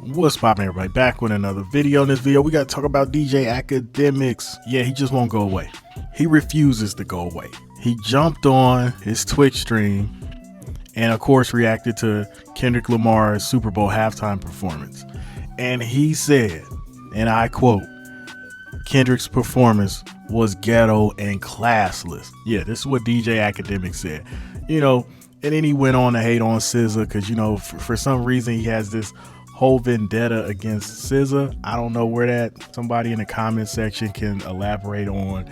What's poppin', everybody? Back with another video. In this video, we got to talk about DJ Akademiks. Yeah, he just won't go away. He refuses to go away. He jumped on his Twitch stream and, of course, reacted to Kendrick Lamar's Super Bowl halftime performance. And he said, and I quote, Kendrick's performance was ghetto and classless. Yeah, this is what DJ Akademiks said. You know, and then he went on to hate on SZA because, you know, for some reason he has this whole vendetta against SZA. I don't know where that, somebody in the comment section can elaborate on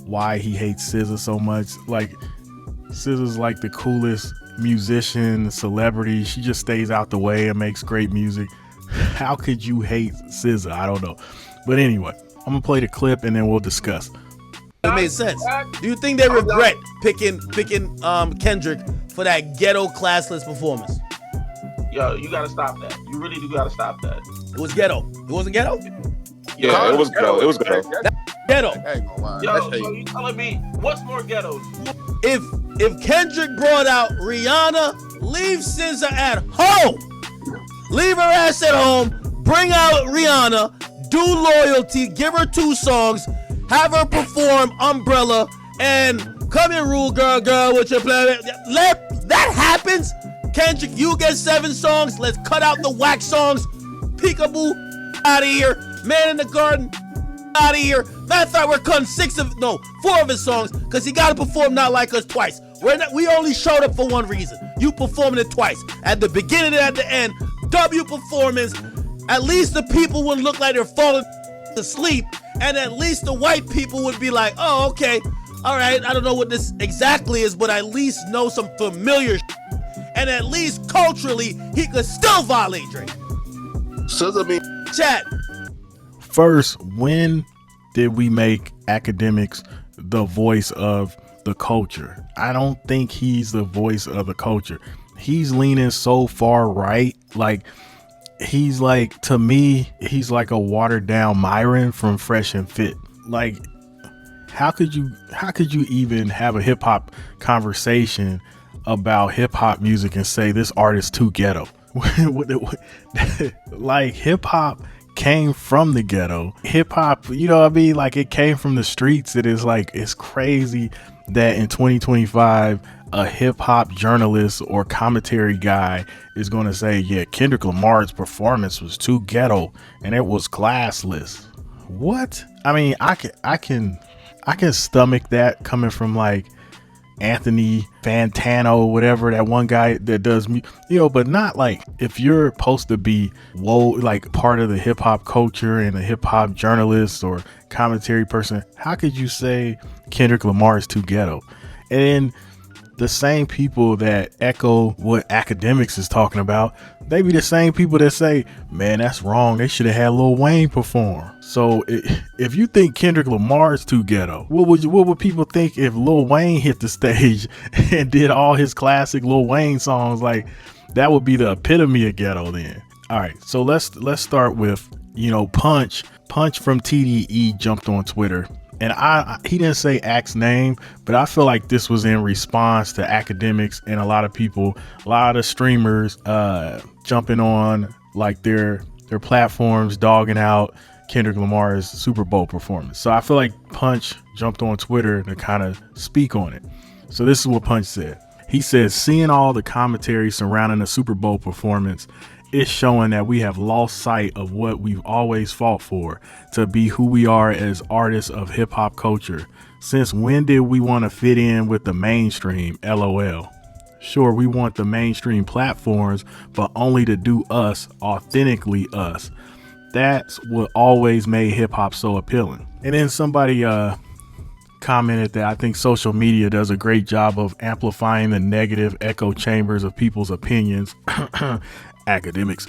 why he hates SZA so much. Like, SZA's like the coolest musician, celebrity. She just stays out the way and makes great music. How could you hate SZA? I don't know. But anyway, I'm gonna play the clip and then we'll discuss. It made sense. Do you think they regret picking Kendrick for that ghetto classless performance? Yo, you gotta stop that. You really do gotta stop that. It was ghetto. It wasn't ghetto? Yeah, it was ghetto. It was ghetto. Ghetto. Yo, so you telling me what's more ghetto? If Kendrick brought out Rihanna, leave SZA at home. Leave her ass at home. Bring out Rihanna. Do Loyalty. Give her 2 songs. Have her perform Umbrella and come and rule, girl, with your plan. Let that happens. Kendrick, you get 7 songs. Let's cut out the whack songs. Peekaboo, out of here. Man in the Garden, out of here. Matter of fact, we're cutting 4 of his songs because he got to perform Not Like Us twice. We only showed up for one reason. You performing it twice. At the beginning and at the end, W performance. At least the people wouldn't look like they're falling asleep, and at least the white people would be like, oh, okay, all right, I don't know what this exactly is, but I at least know some familiar and at least culturally, he could still violate Drake. Chat. First, when did we make Akademiks the voice of the culture? I don't think he's the voice of the culture. He's leaning so far right, like he's like, to me, he's like a watered down Myron from Fresh and Fit. Like, how could you even have a hip hop conversation about hip hop music and say this artist too ghetto? Like, hip hop came from the ghetto. Hip hop, you know what I mean? Like, it came from the streets. It is like, it's crazy that in 2025, a hip hop journalist or commentary guy is going to say, yeah, Kendrick Lamar's performance was too ghetto and it was classless. What? I mean, I can stomach that coming from like Anthony Fantano, whatever, that one guy that does me, you know, but not like, if you're supposed to be like part of the hip hop culture and a hip hop journalist or commentary person, how could you say Kendrick Lamar is too ghetto? And the same people that echo what Akademiks is talking about, they be the same people that say, man, that's wrong. They should have had Lil Wayne perform. So if you think Kendrick Lamar is too ghetto, what would people think if Lil Wayne hit the stage and did all his classic Lil Wayne songs? Like, that would be the epitome of ghetto then. All right, so let's start with, you know, Punch from TDE jumped on Twitter. And he didn't say Ak's name, but I feel like this was in response to Akademiks and a lot of people, a lot of streamers jumping on like their platforms, dogging out Kendrick Lamar's Super Bowl performance. So I feel like Punch jumped on Twitter to kind of speak on it. So this is what Punch said. He says, seeing all the commentary surrounding the Super Bowl performance, it's showing that we have lost sight of what we've always fought for, to be who we are as artists of hip hop culture. Since when did we want to fit in with the mainstream? LOL. Sure, we want the mainstream platforms, but only to do us, authentically us. That's what always made hip hop so appealing. And then somebody commented that I think social media does a great job of amplifying the negative echo chambers of people's opinions. Akademiks,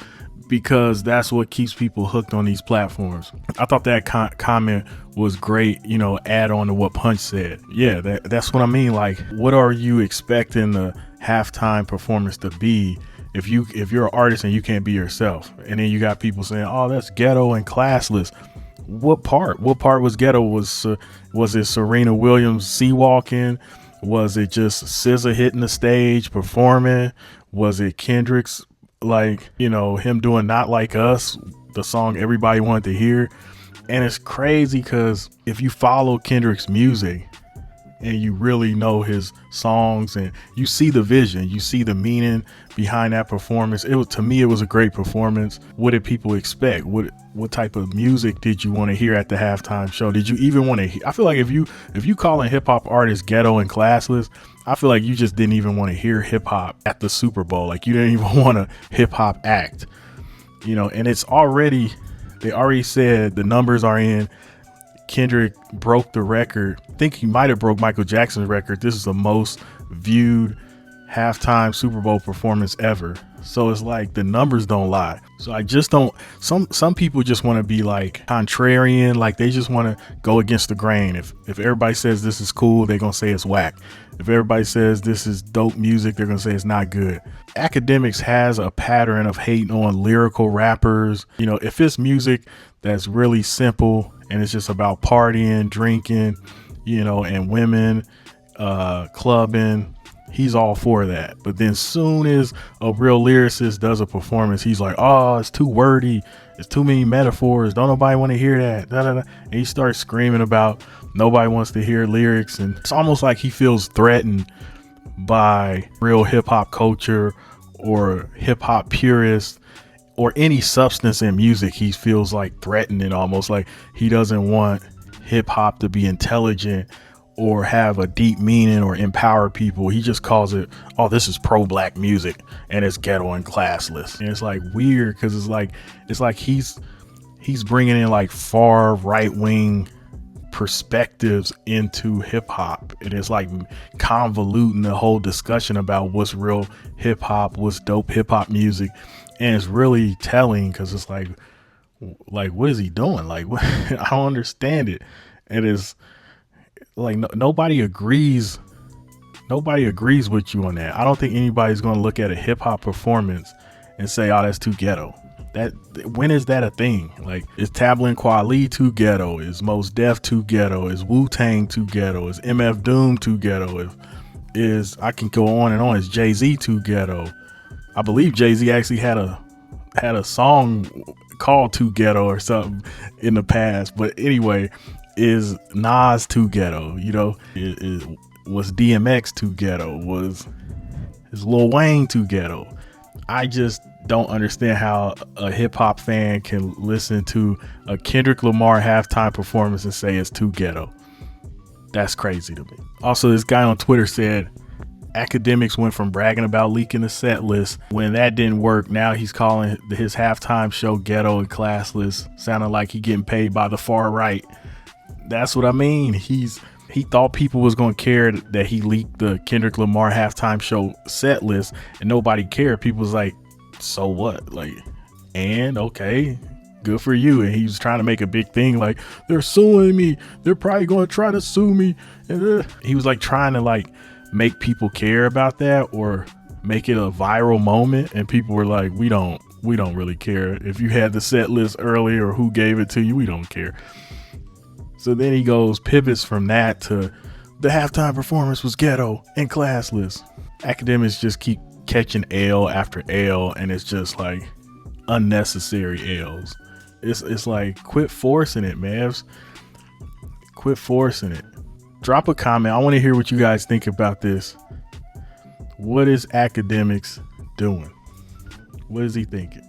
because that's what keeps people hooked on these platforms. I thought that comment was great, you know, add on to what Punch said. Yeah, that's what I mean. Like, what are you expecting the halftime performance to be if you're an artist and you can't be yourself? And then you got people saying, oh, that's ghetto and classless. What part was ghetto? Was it Serena Williams sea walking? Was it just SZA hitting the stage performing? Was it Kendrick's like, you know, him doing Not Like Us, the song everybody wanted to hear. And it's crazy because if you follow Kendrick's music and you really know his songs and you see the vision, you see the meaning behind that performance, to me, it was a great performance. What did people expect? What type of music did you want to hear at the halftime show? Did you even want to hear? I feel like if you calling hip hop artists ghetto and classless, I feel like you just didn't even want to hear hip hop at the Super Bowl. Like you didn't even want a hip hop act, you know. And they already said the numbers are in. Kendrick broke the record. I think he might have broke Michael Jackson's record. This is the most viewed halftime Super Bowl performance ever. So it's like the numbers don't lie. So I just don't, some people just want to be like contrarian, like they just want to go against the grain. If everybody says this is cool, they're going to say it's whack. If everybody says this is dope music, they're going to say it's not good. Akademiks has a pattern of hating on lyrical rappers. You know, if it's music that's really simple and it's just about partying, drinking, you know, and women, clubbing, he's all for that. But then soon as a real lyricist does a performance, he's like, oh, it's too wordy. It's too many metaphors. Don't nobody want to hear that. Da, da, da. And he starts screaming about nobody wants to hear lyrics. And it's almost like he feels threatened by real hip hop culture or hip hop purists or any substance in music. He feels like threatened and almost like he doesn't want hip hop to be intelligent or have a deep meaning or empower people. He just calls it, oh, this is pro-black music and it's ghetto and classless. And it's like weird because it's like he's bringing in like far right-wing perspectives into hip hop, and it's like convoluting the whole discussion about what's real hip hop, what's dope hip hop music. And it's really telling because it's like what is he doing? Like, what? I don't understand it. It is like nobody agrees with you on that. I don't think anybody's going to look at a hip hop performance and say, oh, that's too ghetto. When is that a thing? Like, is Tablet Kweli too ghetto? Is Mos Def too ghetto? Is Wu-Tang too ghetto? Is MF Doom too ghetto? Is I can go on and on. Is Jay-Z too ghetto? I believe Jay-Z actually had a song called Too Ghetto or something in the past. But anyway, is Nas too ghetto? You know, was DMX too ghetto? Is Lil Wayne too ghetto? I just don't understand how a hip hop fan can listen to a Kendrick Lamar halftime performance and say it's too ghetto. That's crazy to me. Also, this guy on Twitter said Akademiks went from bragging about leaking the set list. When that didn't work, now he's calling his halftime show ghetto and classless, sounding like he getting paid by the far right. That's what I mean. He thought people was going to care that he leaked the Kendrick Lamar halftime show set list, and nobody cared. People was like, so what? Like, and okay, good for you. And he was trying to make a big thing like, they're suing me, they're probably going to try to sue me. And he was like trying to like make people care about that or make it a viral moment. And people were like, we don't really care if you had the set list early or who gave it to you. We don't care. So then he pivots from that to the halftime performance was ghetto and classless. Akademiks just keep catching L after L, and it's just like unnecessary L's. It's like, quit forcing it, Mavs. Quit forcing it. Drop a comment. I want to hear what you guys think about this. What is Akademiks doing? What is he thinking?